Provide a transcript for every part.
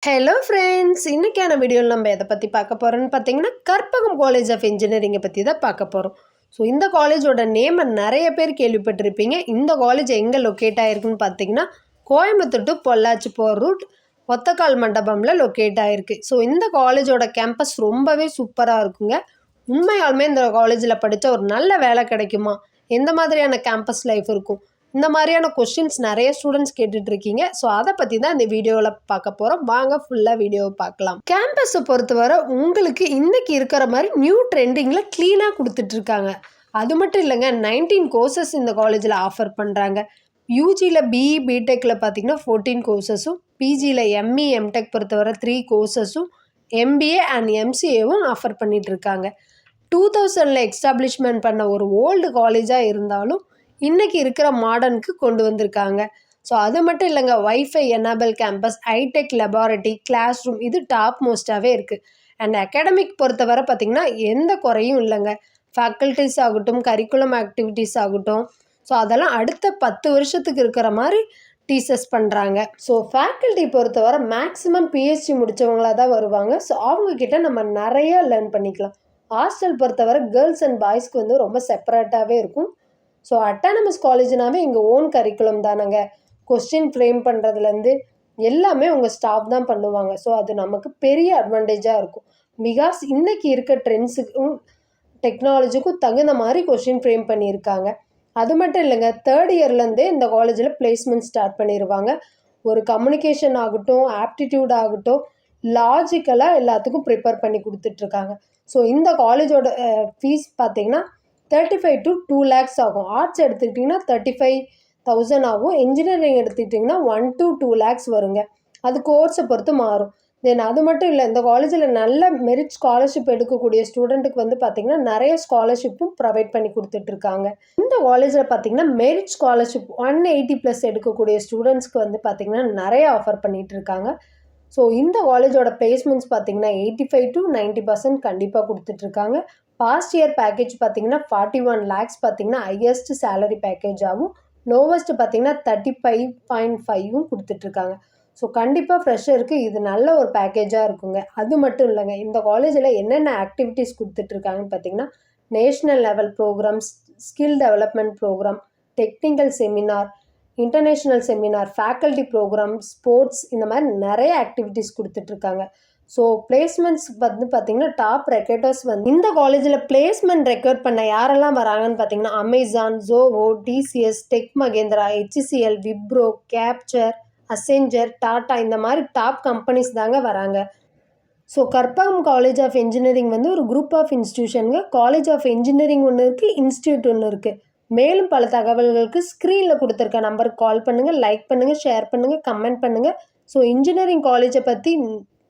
Hello friends, இன்றைக்கான வீடியோவில் நம்ம எதை பற்றி பார்க்க போகிறோன்னு பார்த்தீங்கன்னா கற்பகம் காலேஜ் ஆஃப் இன்ஜினியரிங்கை பற்றி தான் பார்க்க போகிறோம். ஸோ இந்த காலேஜோட நேமை நிறைய பேர் கேள்விப்பட்டிருப்பீங்க. இந்த காலேஜ் எங்கே லொக்கேட் ஆகிருக்குன்னு பார்த்தீங்கன்னா கோயம்புத்தூர் டு பொள்ளாச்சி போகிற ரூட் ஒத்தக்கால் மண்டபமில் லொக்கேட் ஆகிருக்கு. ஸோ இந்த காலேஜோட கேம்பஸ் ரொம்பவே சூப்பராக இருக்குங்க. உண்மையாலுமே இந்த காலேஜில் படித்தா ஒரு நல்ல வேலை கிடைக்குமா, எந்த மாதிரியான கேம்பஸ் லைஃப் இருக்கும், இந்த மாதிரியான கொஸ்டின்ஸ் நிறைய ஸ்டூடெண்ட்ஸ் கேட்டுட்ருக்கீங்க. ஸோ அதை பற்றி தான் இந்த வீடியோவில் பார்க்க போகிறோம். வாங்க ஃபுல்லாக வீடியோவை பார்க்கலாம். கேம்பஸை பொறுத்தவரை உங்களுக்கு இன்றைக்கி இருக்கிற மாதிரி நியூ ட்ரெண்டிங்கில் க்ளீனாக கொடுத்துட்ருக்காங்க. அது மட்டும் இல்லைங்க, 19 கோர்சஸ் இந்த காலேஜில் ஆஃபர் பண்ணுறாங்க. யூஜியில் பிஇ பிடெக்கில் பார்த்தீங்கன்னா 14 கோர்சஸும், பிஜியில் எம்இ எம்டெக் பொறுத்தவரை 3 கோர்சஸும், எம்பிஏ அண்ட் எம்சிஏவும் ஆஃபர் பண்ணிகிட்ருக்காங்க. 2000 எஸ்டாப்ளிஷ்மெண்ட் பண்ண ஒரு ஓல்டு காலேஜாக இருந்தாலும் இன்றைக்கி இருக்கிற மாடர்னுக்கு கொண்டு வந்திருக்காங்க. ஸோ அது மட்டும் இல்லைங்க, wifi enable campus, hitech laboratory, class room இது டாப் மோஸ்ட்டாகவே இருக்குது. அண்ட் அகாடமிக் பொறுத்தவரை பார்த்திங்கன்னா எந்த குறையும் இல்லைங்க. ஃபேக்கல்ட்டிஸ் ஆகட்டும், கரிக்குலம் ஆக்டிவிட்டீஸ் ஆகட்டும், ஸோ அதெல்லாம் அடுத்த 10 வருஷத்துக்கு இருக்கிற மாதிரி டீச்சர்ஸ் பண்ணுறாங்க. ஸோ ஃபேக்கல்ட்டி பொறுத்தவரை மேக்ஸிமம் பிஹெச்டி முடித்தவங்களாக தான் வருவாங்க. ஸோ அவங்கக்கிட்ட நம்ம நிறைய லேர்ன் பண்ணிக்கலாம். ஹாஸ்டல் பொறுத்தவரை கேர்ள்ஸ் அண்ட் பாய்ஸ்க்கு வந்து ரொம்ப செப்பரேட்டாகவே இருக்கும். ஸோ அட்டானமஸ் காலேஜ்னாவே இங்கே ஓன் கரிக்குலம் தானங்க. கொஸ்டின் ஃப்ரேம் பண்ணுறதுலேருந்து எல்லாமே உங்கள் ஸ்டாஃப் தான் பண்ணுவாங்க. ஸோ அது நமக்கு பெரிய அட்வான்டேஜாக இருக்கும். பிகாஸ் இன்றைக்கி இருக்க ட்ரெண்ட்ஸுக்கும் டெக்னாலஜிக்கும் தகுந்த மாதிரி கொஸ்டின் ஃப்ரேம் பண்ணியிருக்காங்க. அது மட்டும் இல்லைங்க, 3rd இயர்லேருந்தே இந்த காலேஜில் பிளேஸ்மெண்ட் ஸ்டார்ட் பண்ணிடுவாங்க. ஒரு கம்யூனிகேஷன் ஆகட்டும், ஆப்டிடியூட் ஆகட்டும், லாஜிக்கலாக எல்லாத்துக்கும் ப்ரிப்பேர் பண்ணி கொடுத்துட்ருக்காங்க. ஸோ இந்த காலேஜோட ஃபீஸ் பார்த்திங்கன்னா 35 to 2 lakhs ஆகும். ஆர்ட்ஸ் எடுத்துக்கிட்டிங்கன்னா 35,000 ஆகும். இன்ஜினியரிங் எடுத்துக்கிட்டிங்கன்னா 1 to 2 lakhs வருங்க. அது கோர்ஸை பொறுத்து மாறும். தென் அது மட்டும் இல்லை, இந்த காலேஜில் நல்ல மெரிட் ஸ்காலர்ஷிப் எடுக்கக்கூடிய ஸ்டூடெண்ட்டுக்கு வந்து பார்த்திங்கன்னா நிறைய ஸ்காலர்ஷிப்பும் ப்ரொவைட் பண்ணி கொடுத்துட்ருக்காங்க. இந்த காலேஜில் பார்த்திங்கன்னா மெரிட் ஸ்காலர்ஷிப் 180+ எடுக்கக்கூடிய ஸ்டூடெண்ட்ஸ்க்கு வந்து பார்த்திங்கன்னா நிறைய ஆஃபர் பண்ணிகிட்ருக்காங்க. ஸோ இந்த காலேஜோட பிளேஸ்மெண்ட்ஸ் பார்த்திங்கன்னா 85 to 90% கண்டிப்பாக கொடுத்துட்ருக்காங்க. பாஸ்ட் இயர் பேக்கேஜ் பார்த்திங்கன்னா 41 lakhs பார்த்திங்கன்னா ஹையஸ்ட் சேலரி பேக்கேஜ் ஆகும். லோவஸ்ட்டு பார்த்திங்கன்னா 35.5 கொடுத்துட்ருக்காங்க. ஸோ கண்டிப்பாக ஃப்ரெஷருக்கு இது நல்ல ஒரு பேக்கேஜாக இருக்குங்க. அது மட்டும் இல்லைங்க, இந்த காலேஜில் என்னென்ன ஆக்டிவிட்டீஸ் கொடுத்துட்ருக்காங்கன்னு பார்த்திங்கன்னா national level programmes, skill development programme, technical seminar, international seminar, faculty programme, sports, இந்த மாதிரி நிறைய ஆக்டிவிட்டீஸ் கொடுத்துட்ருக்காங்க. ஸோ பிளேஸ்மெண்ட்ஸ் வந்து பார்த்திங்கன்னா டாப் ரெக்கர்டர்ஸ் வந்து இந்த காலேஜில் பிளேஸ்மெண்ட் ரெக்கார்ட் பண்ண யாரெல்லாம் வராங்கன்னு பார்த்திங்கன்னா Amazon, Zoho, TCS, tech Mahindra, HCL, Wipro, கேப்சர், அசெஞ்சர், டாட்டா, இந்த மாதிரி டாப் கம்பெனிஸ் தாங்க வராங்க. So Karpagam college of engineering வந்து ஒரு குரூப் ஆஃப் இன்ஸ்டியூஷனுங்க. காலேஜ் ஆஃப் இன்ஜினியரிங் ஒன்று இருக்குது, இன்ஸ்டியூட் ஒன்று இருக்குது. மேலும் பல தகவல்களுக்கு ஸ்க்ரீனில் கொடுத்துருக்க நம்பருக்கு கால் பண்ணுங்கள், லைக் பண்ணுங்கள், ஷேர் பண்ணுங்கள், கமெண்ட் பண்ணுங்கள். ஸோ இன்ஜினியரிங் காலேஜை பற்றி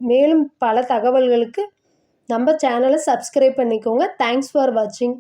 மேலும் பல தகவல்களுக்கு நம்ம சேனலை சப்ஸ்கிரைப் பண்ணிக்கோங்க. தேங்க்ஸ் ஃபார் வாட்சிங்.